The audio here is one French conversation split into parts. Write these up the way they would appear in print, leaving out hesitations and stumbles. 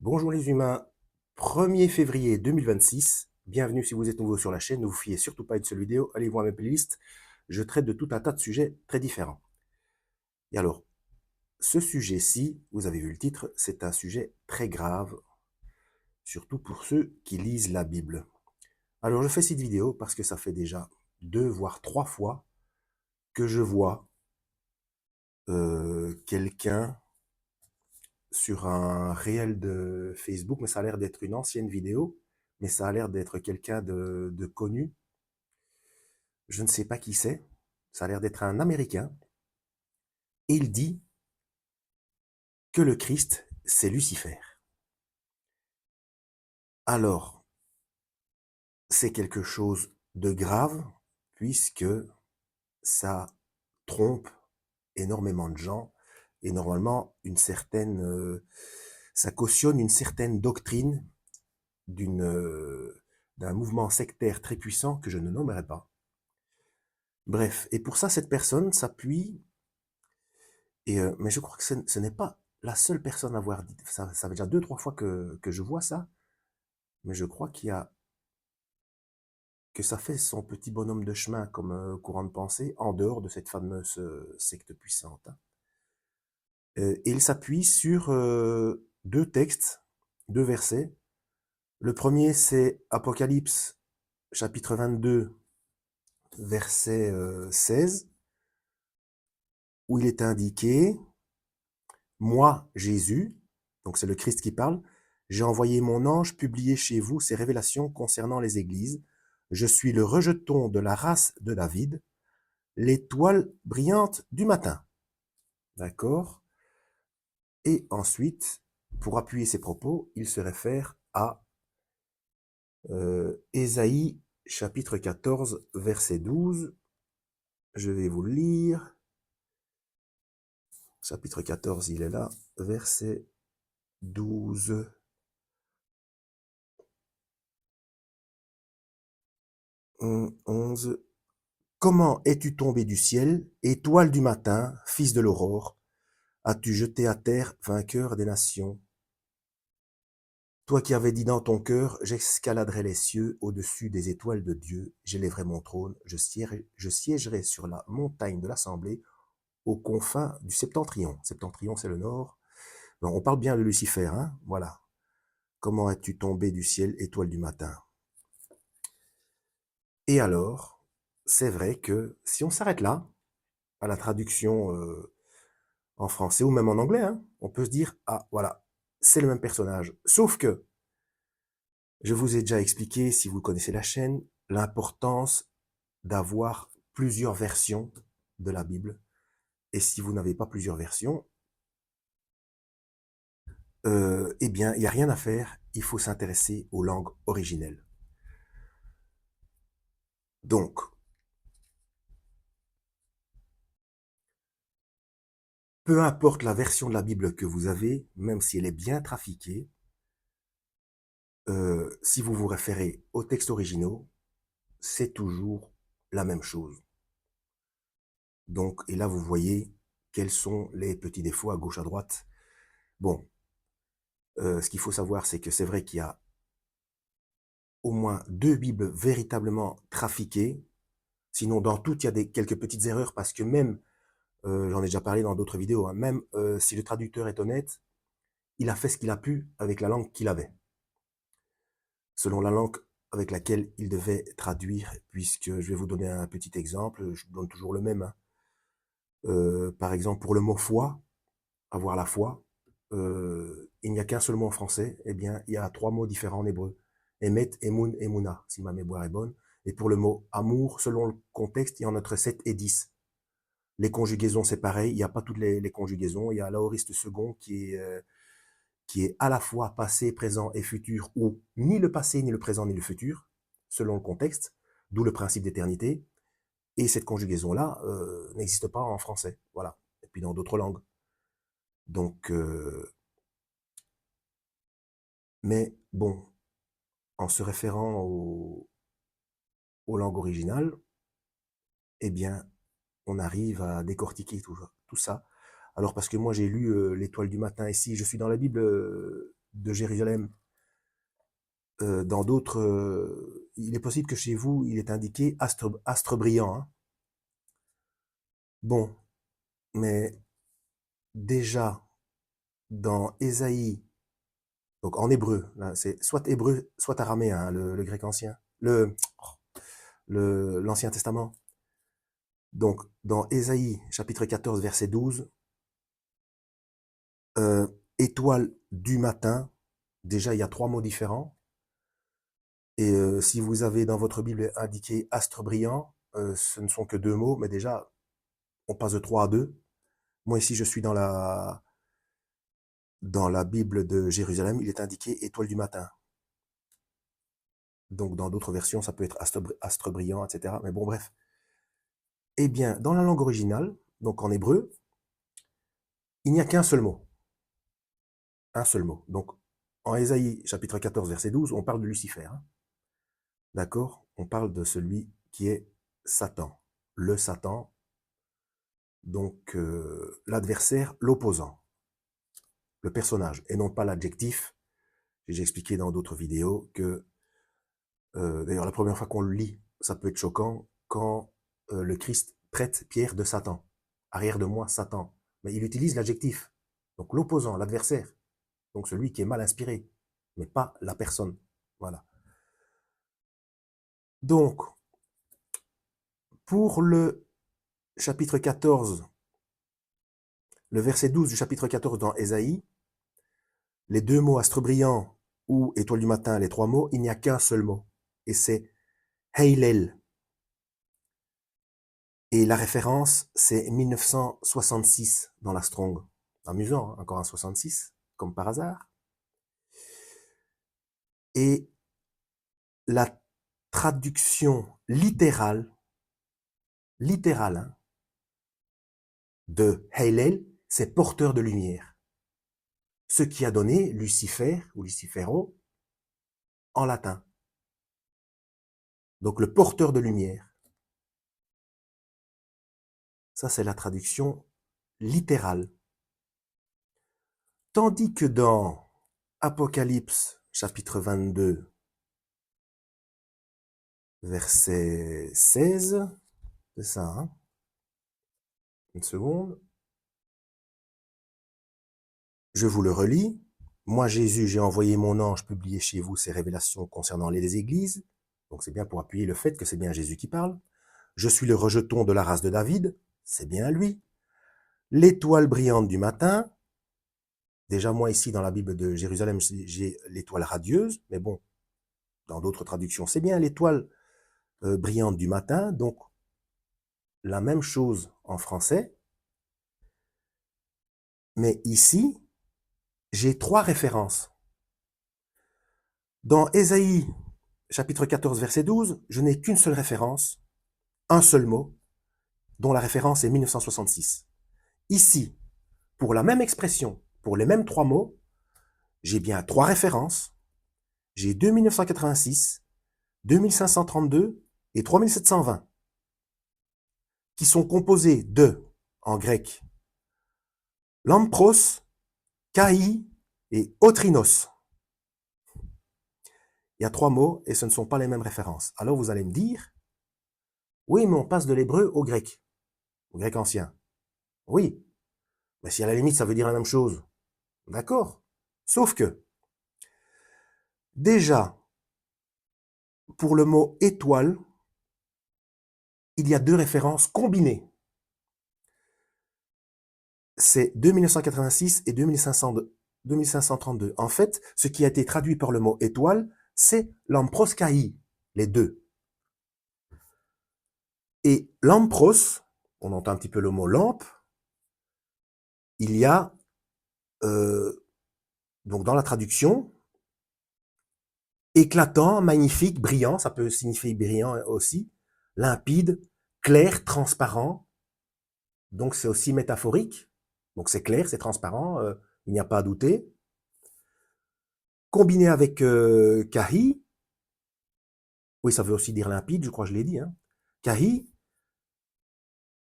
Bonjour les humains, 1er février 2026, bienvenue si vous êtes nouveau sur la chaîne, ne vous fiez surtout pas à une seule vidéo, allez voir mes playlists, je traite de tout un tas de sujets très différents. Et alors, ce sujet-ci, vous avez vu le titre, c'est un sujet très grave, surtout pour ceux qui lisent la Bible. Alors je fais cette vidéo parce que ça fait déjà 2 voire 3 fois que je vois quelqu'un sur un réel de Facebook, mais ça a l'air d'être une ancienne vidéo, mais ça a l'air d'être quelqu'un de connu. Je ne sais pas qui c'est. Ça a l'air d'être un Américain. Et il dit que le Christ, c'est Lucifer. Alors, c'est quelque chose de grave, puisque ça trompe énormément de gens, et normalement, ça cautionne une certaine doctrine d'un mouvement sectaire très puissant que je ne nommerai pas. Bref, et pour ça, cette personne s'appuie, mais je crois que ce n'est pas la seule personne à avoir dit, ça fait déjà 2-3 fois que je vois ça, mais je crois que ça fait son petit bonhomme de chemin comme courant de pensée, en dehors de cette fameuse secte puissante, hein. Et il s'appuie sur 2 textes, 2 versets. Le premier, c'est Apocalypse, chapitre 22, verset 16, où il est indiqué: Moi, Jésus, donc c'est le Christ qui parle, j'ai envoyé mon ange publier chez vous ces révélations concernant les églises. Je suis le rejeton de la race de David, l'étoile brillante du matin. D'accord? Et ensuite, pour appuyer ses propos, il se réfère à Ésaïe, chapitre 14, verset 12. Je vais vous le lire. Chapitre 14, il est là, verset 12. 11. Comment es-tu tombé du ciel, étoile du matin, fils de l'aurore? As-tu jeté à terre, vainqueur des nations? Toi qui avais dit dans ton cœur, j'escaladerai les cieux au-dessus des étoiles de Dieu, j'élèverai mon trône, je siégerai sur la montagne de l'assemblée, aux confins du septentrion. Septentrion, c'est le nord. Donc, on parle bien de Lucifer, hein? Voilà. Comment es-tu tombé du ciel, étoile du matin? Et alors, c'est vrai que si on s'arrête là, à la traduction en français ou même en anglais, hein, on peut se dire, ah voilà, c'est le même personnage. Sauf que, je vous ai déjà expliqué, si vous connaissez la chaîne, l'importance d'avoir plusieurs versions de la Bible. Et si vous n'avez pas plusieurs versions, eh bien, il n'y a rien à faire, il faut s'intéresser aux langues originelles. Donc, peu importe la version de la Bible que vous avez, même si elle est bien trafiquée, si vous vous référez aux textes originaux, c'est toujours la même chose. Donc, et là, vous voyez quels sont les petits défauts à gauche, à droite. Bon, ce qu'il faut savoir, c'est que c'est vrai qu'il y a au moins 2 Bibles véritablement trafiquées. Sinon, dans toutes, il y a quelques petites erreurs parce que même, j'en ai déjà parlé dans d'autres vidéos, hein, même si le traducteur est honnête, il a fait ce qu'il a pu avec la langue qu'il avait. Selon la langue avec laquelle il devait traduire, puisque je vais vous donner un petit exemple, je donne toujours le même, hein. Par exemple, pour le mot foi, avoir la foi, il n'y a qu'un seul mot en français, eh bien, il y a 3 mots différents en hébreu. Emet, Emun, Emuna, si ma mémoire est bonne. Et pour le mot amour, selon le contexte, il y en a entre 7 et 10. Les conjugaisons, c'est pareil, il n'y a pas toutes les conjugaisons. Il y a l'aoriste second qui est à la fois passé, présent et futur, ou ni le passé, ni le présent, ni le futur, selon le contexte, d'où le principe d'éternité. Et cette conjugaison-là n'existe pas en français, voilà. Et puis dans d'autres langues. Donc, mais bon, en se référant aux langues originales, eh bien, on arrive à décortiquer tout ça. Alors, parce que moi, j'ai lu l'Étoile du matin ici, je suis dans la Bible de Jérusalem, dans d'autres, il est possible que chez vous, il est indiqué astre brillant. Hein. Bon, mais déjà, dans Ésaïe, donc en hébreu, là, c'est soit hébreu, soit araméen, hein, le grec ancien, l'Ancien Testament. Donc, dans Ésaïe, chapitre 14, verset 12, étoile du matin, déjà il y a 3 mots différents. Et si vous avez dans votre Bible indiqué astre brillant, ce ne sont que 2 mots, mais déjà, on passe de 3 à 2. Moi ici, je suis dans la Bible de Jérusalem, il est indiqué étoile du matin. Donc dans d'autres versions, ça peut être astre brillant, etc. Mais bon, bref. Eh bien, dans la langue originale, donc en hébreu, il n'y a qu'un seul mot. Un seul mot. Donc, en Ésaïe, chapitre 14, verset 12, on parle de Lucifer. Hein. D'accord? On parle de celui qui est Satan. Le Satan, donc l'adversaire, l'opposant, le personnage, et non pas l'adjectif. J'ai expliqué dans d'autres vidéos que, d'ailleurs, la première fois qu'on le lit, ça peut être choquant, quand le Christ traite Pierre de Satan. Arrière de moi, Satan. Mais il utilise l'adjectif. Donc l'opposant, l'adversaire. Donc celui qui est mal inspiré, mais pas la personne. Voilà. Donc, pour le chapitre 14, le verset 12 du chapitre 14 dans Ésaïe, les 2 mots astre brillant ou étoile du matin, les 3 mots, il n'y a qu'un seul mot. Et c'est Heilel. Et la référence, c'est 1966 dans la Strong. Amusant, hein, encore un 66, comme par hasard. Et la traduction littérale hein, de Heilel, c'est porteur de lumière. Ce qui a donné Lucifer ou Lucifero en latin. Donc le porteur de lumière. Ça, c'est la traduction littérale. Tandis que dans Apocalypse, chapitre 22, verset 16, c'est ça, hein? Une seconde. Je vous le relis. Moi, Jésus, j'ai envoyé mon ange publier chez vous ces révélations concernant les églises. Donc c'est bien pour appuyer le fait que c'est bien Jésus qui parle. Je suis le rejeton de la race de David. C'est bien lui. L'étoile brillante du matin. Déjà, moi, ici, dans la Bible de Jérusalem, j'ai l'étoile radieuse. Mais bon, dans d'autres traductions, c'est bien l'étoile brillante du matin. Donc, la même chose en français. Mais ici, j'ai 3 références. Dans Ésaïe, chapitre 14, verset 12, je n'ai qu'une seule référence, un seul mot, dont la référence est 1966. Ici, pour la même expression, pour les mêmes 3 mots, j'ai bien 3 références. J'ai 2986, 2532 et 3720, qui sont composées de, en grec, lampros, kai et otrinos. Il y a 3 mots et ce ne sont pas les mêmes références. Alors vous allez me dire, oui, mais on passe de l'hébreu au grec ancien. Oui, mais si à la limite ça veut dire la même chose, d'accord. Sauf que, déjà, pour le mot étoile, il y a 2 références combinées. C'est 2986 et 2532. En fait, ce qui a été traduit par le mot étoile, c'est lamproskai, les 2. Et lampros, on entend un petit peu le mot lampe, il y a, donc dans la traduction, éclatant, magnifique, brillant, ça peut signifier brillant aussi, limpide, clair, transparent, donc c'est aussi métaphorique, donc c'est clair, c'est transparent, il n'y a pas à douter. Combiné avec kahi, oui, ça veut aussi dire limpide, je crois que je l'ai dit, hein. Kahi,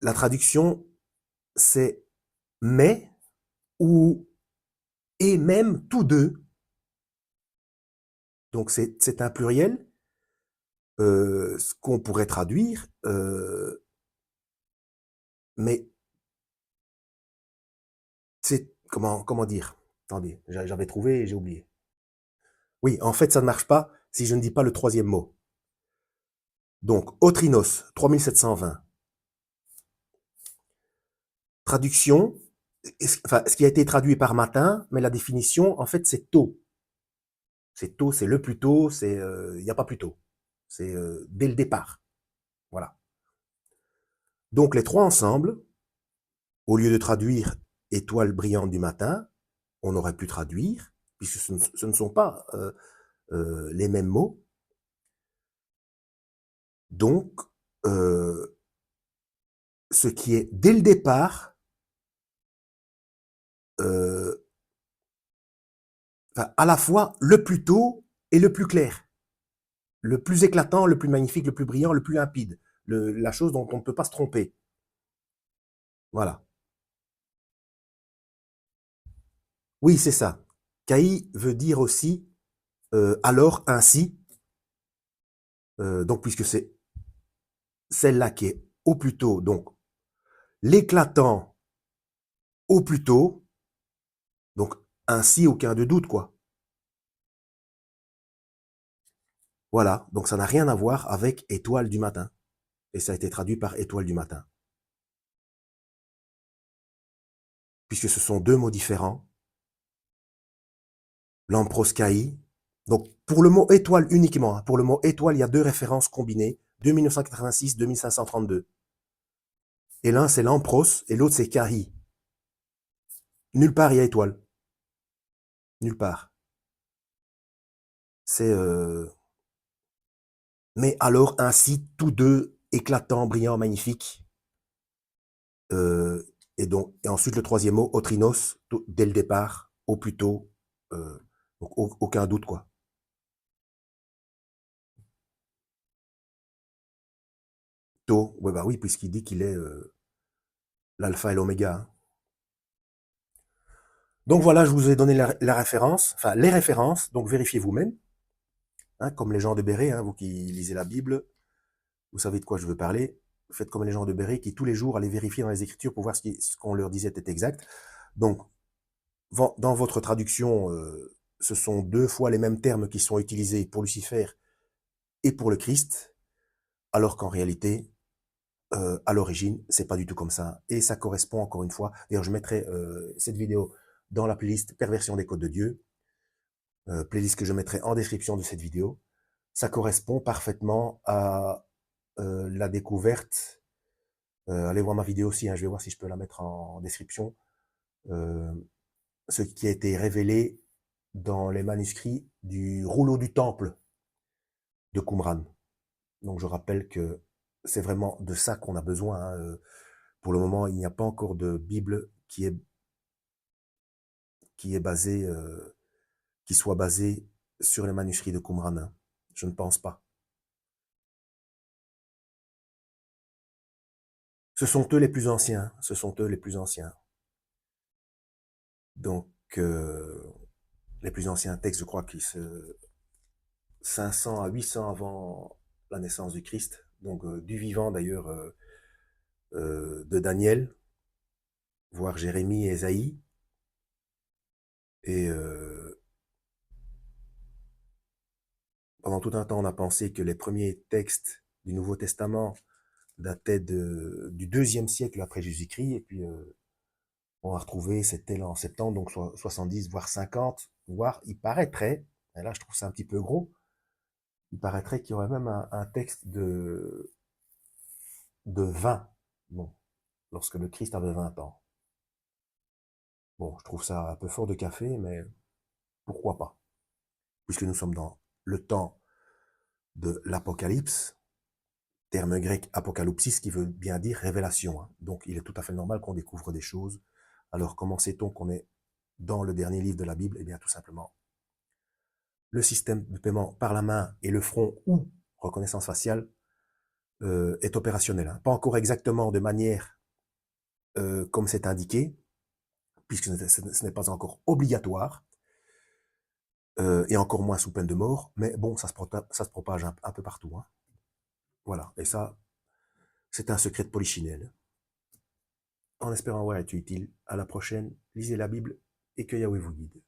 la traduction, c'est mais ou et même tous deux. Donc c'est un pluriel, ce qu'on pourrait traduire, mais c'est comment dire? Attendez, j'avais trouvé et j'ai oublié. Oui, en fait, ça ne marche pas si je ne dis pas le troisième mot. Donc, Otrinos, 3720. Traduction, enfin, ce qui a été traduit par matin, mais la définition, en fait, c'est tôt. C'est tôt, c'est le plus tôt, c'est il n'y a pas plus tôt. C'est dès le départ. Voilà. Donc, les trois ensemble, au lieu de traduire étoile brillante du matin, on aurait pu traduire, puisque ce ne sont pas les mêmes mots. Donc, ce qui est dès le départ, à la fois le plus tôt et le plus clair, le plus éclatant, le plus magnifique, le plus brillant, le plus limpide, la chose dont on ne peut pas se tromper. Voilà. Oui, c'est ça. Kai veut dire aussi alors, ainsi, donc puisque c'est celle-là qui est au plus tôt, donc l'éclatant au plus tôt, donc ainsi, aucun de doute, quoi. Voilà, donc ça n'a rien à voir avec étoile du matin. Et ça a été traduit par étoile du matin. Puisque ce sont deux mots différents. Lamproscaï. Donc, pour le mot étoile uniquement, pour le mot étoile, il y a deux références combinées, 2986, 2532. Et l'un, c'est Lampros, et l'autre, c'est Kahi. Nulle part, il y a étoile. Nulle part. C'est... Mais alors, ainsi, tous deux, éclatants, brillants, magnifiques. Et ensuite, le troisième mot, Otrinos, dès le départ, au plus tôt. Donc, aucun doute, quoi. Tôt, ouais, bah oui, puisqu'il dit qu'il est l'alpha et l'oméga. Hein. Donc voilà, je vous ai donné la référence, enfin les références, donc vérifiez vous-même, hein, comme les gens de Béret, hein, vous qui lisez la Bible, vous savez de quoi je veux parler, faites comme les gens de Béret qui tous les jours allaient vérifier dans les Écritures pour voir ce qu'on leur disait était exact. Donc, dans votre traduction, ce sont deux fois les mêmes termes qui sont utilisés pour Lucifer et pour le Christ, alors qu'en réalité, à l'origine, c'est pas du tout comme ça. Et ça correspond encore une fois. D'ailleurs, je mettrai cette vidéo dans la playlist Perversion des codes de Dieu, playlist que je mettrai en description de cette vidéo. Ça correspond parfaitement à la découverte. Allez voir ma vidéo aussi, hein, je vais voir si je peux la mettre en description. Ce qui a été révélé dans les manuscrits du rouleau du temple de Qumran. Donc je rappelle que c'est vraiment de ça qu'on a besoin. Hein. Pour le moment, il n'y a pas encore de Bible qui est basée, qui soit basée sur les manuscrits de Qumran. Hein. Je ne pense pas. Ce sont eux les plus anciens. Ce sont eux les plus anciens. Donc, les plus anciens textes, je crois qu'ils se 500 à 800 avant la naissance du Christ. Donc, du vivant d'ailleurs de Daniel, voire Jérémie et Ésaïe. Et pendant tout un temps, on a pensé que les premiers textes du Nouveau Testament dataient du 2e siècle après Jésus-Christ. Et puis, on a retrouvé, c'était là en septembre, donc 70, voire 50, voire il paraîtrait, et là je trouve ça un petit peu gros, il paraîtrait qu'il y aurait même un texte de 20, bon, lorsque le Christ avait 20 ans. Bon, je trouve ça un peu fort de café, mais pourquoi pas? Puisque nous sommes dans le temps de l'Apocalypse, terme grec apocalypsis qui veut bien dire révélation. Hein. Donc il est tout à fait normal qu'on découvre des choses. Alors comment sait-on qu'on est dans le dernier livre de la Bible? Eh bien tout simplement, le système de paiement par la main et le front ou reconnaissance faciale est opérationnel. Hein. Pas encore exactement de manière comme c'est indiqué, puisque ce n'est pas encore obligatoire. et encore moins sous peine de mort, mais bon, ça se propage un peu partout. Hein. Voilà, et ça, c'est un secret de polichinelle. En espérant avoir été utile, à la prochaine, lisez la Bible et que Yahweh vous guide.